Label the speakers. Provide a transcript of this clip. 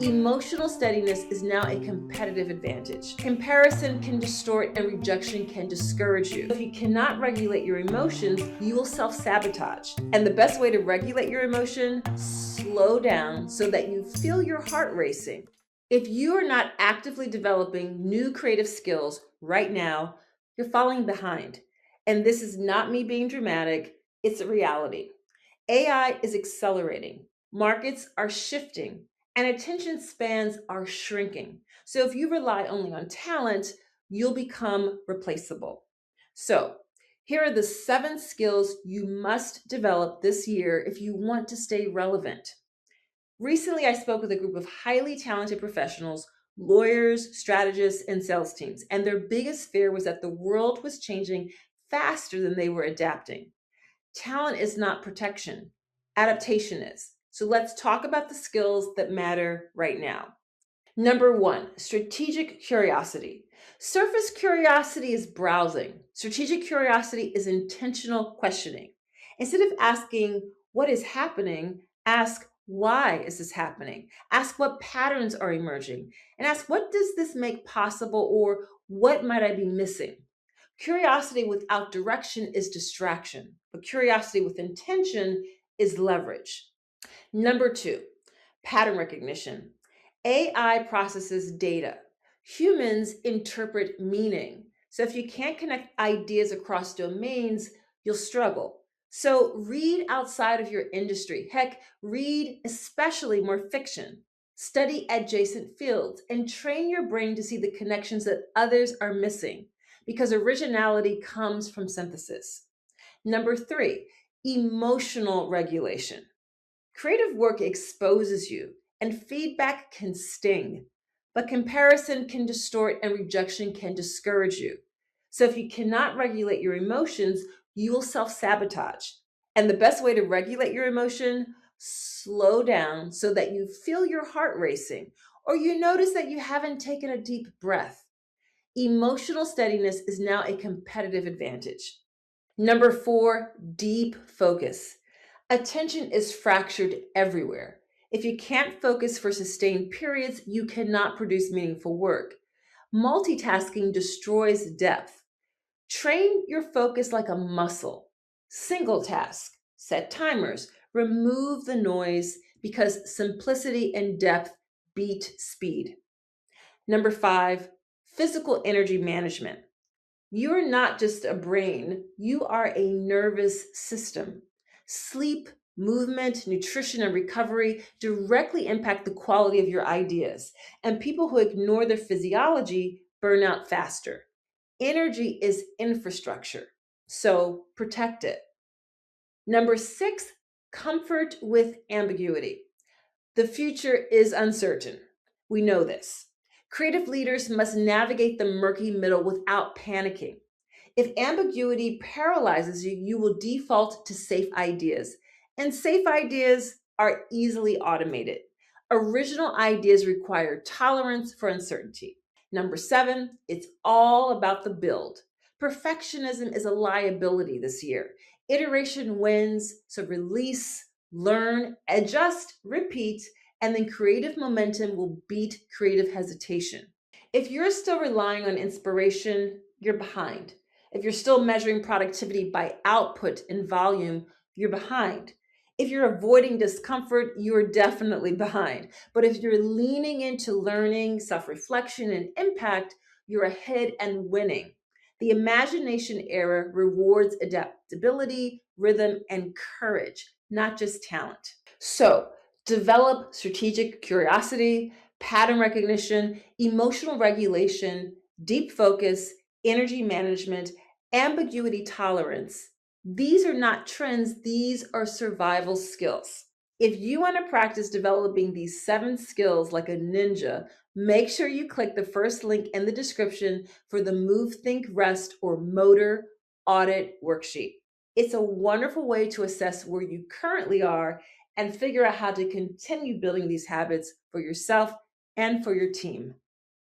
Speaker 1: Emotional steadiness is now a competitive advantage. Comparison can distort and rejection can discourage you. If you cannot regulate your emotions, you will self-sabotage. And the best way to regulate your emotion, slow down so that you feel your heart racing. If you are not actively developing new creative skills right now, you're falling behind. And this is not me being dramatic, it's a reality. AI is accelerating, markets are shifting, and attention spans are shrinking. So if you rely only on talent, you'll become replaceable. So here are the 7 skills you must develop this year if you want to stay relevant. Recently, I spoke with a group of highly talented professionals, lawyers, strategists, and sales teams, and their biggest fear was that the world was changing faster than they were adapting. Talent is not protection, adaptation is. So let's talk about the skills that matter right now. Number 1, strategic curiosity. Surface curiosity is browsing. Strategic curiosity is intentional questioning. Instead of asking, what is happening, ask, why is this happening? Ask what patterns are emerging, and ask, what does this make possible, or what might I be missing? Curiosity without direction is distraction, but curiosity with intention is leverage. Number 2, pattern recognition. AI processes data. Humans interpret meaning. So if you can't connect ideas across domains, you'll struggle. So read outside of your industry. Heck, read especially more fiction. Study adjacent fields and train your brain to see the connections that others are missing, because originality comes from synthesis. Number 3, emotional regulation. Creative work exposes you, and feedback can sting, but comparison can distort and rejection can discourage you. So if you cannot regulate your emotions, you will self-sabotage. And the best way to regulate your emotion, slow down so that you feel your heart racing, or you notice that you haven't taken a deep breath. Emotional steadiness is now a competitive advantage. Number 4, deep focus. Attention is fractured everywhere. If you can't focus for sustained periods, you cannot produce meaningful work. Multitasking destroys depth. Train your focus like a muscle. Single task, set timers, remove the noise, because simplicity and depth beat speed. Number 5, physical energy management. You're not just a brain, you are a nervous system. Sleep, movement, nutrition, and recovery directly impact the quality of your ideas. And people who ignore their physiology burn out faster. Energy is infrastructure, so protect it. Number 6, comfort with ambiguity. The future is uncertain. We know this. Creative leaders must navigate the murky middle without panicking. If ambiguity paralyzes you, you will default to safe ideas, and safe ideas are easily automated. Original ideas require tolerance for uncertainty. Number 7, it's all about the build. Perfectionism is a liability this year. Iteration wins, so release, learn, adjust, repeat, and then creative momentum will beat creative hesitation. If you're still relying on inspiration, you're behind. If you're still measuring productivity by output and volume, you're behind. If you're avoiding discomfort, you're definitely behind. But if you're leaning into learning, self-reflection, and impact, you're ahead and winning. The imagination era rewards adaptability, rhythm, and courage, not just talent. So, develop strategic curiosity, pattern recognition, emotional regulation, deep focus, energy management, ambiguity tolerance. These are not trends, these are survival skills. If you want to practice developing these 7 skills like a ninja, make sure you click the first link in the description for the Move, Think, Rest or Motor Audit worksheet. It's a wonderful way to assess where you currently are and figure out how to continue building these habits for yourself and for your team.